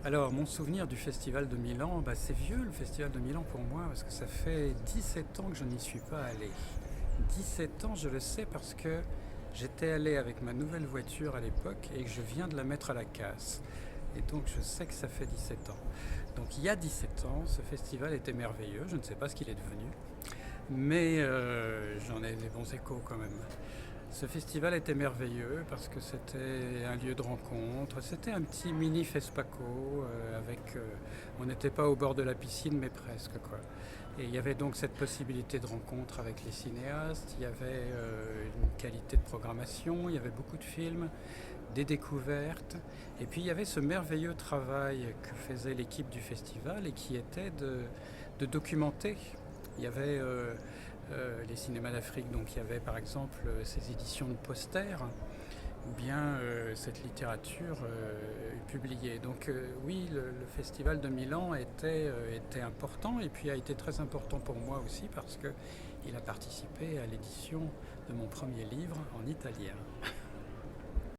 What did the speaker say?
Alors, mon souvenir du Festival de Milan, c'est vieux le Festival de Milan pour moi, parce que ça fait 17 ans que je n'y suis pas allé. 17 ans, je le sais parce que j'étais allé avec ma nouvelle voiture à l'époque et que je viens de la mettre à la casse. Et donc je sais que ça fait 17 ans. Donc il y a 17 ans, ce festival était merveilleux, je ne sais pas ce qu'il est devenu, mais j'en ai des bons échos quand même. Ce festival était merveilleux parce que c'était un lieu de rencontre. C'était un petit mini Fespaco on n'était pas au bord de la piscine, mais presque quoi. Et il y avait donc cette possibilité de rencontre avec les cinéastes. Il y avait une qualité de programmation. Il y avait beaucoup de films, des découvertes. Et puis il y avait ce merveilleux travail que faisait l'équipe du festival et qui était de documenter. Il y avait les cinémas d'Afrique, donc il y avait par exemple ces éditions de posters ou bien cette littérature publiée. Donc oui, le festival de Milan était important et puis a été très important pour moi aussi parce qu'il a participé à l'édition de mon premier livre en italien.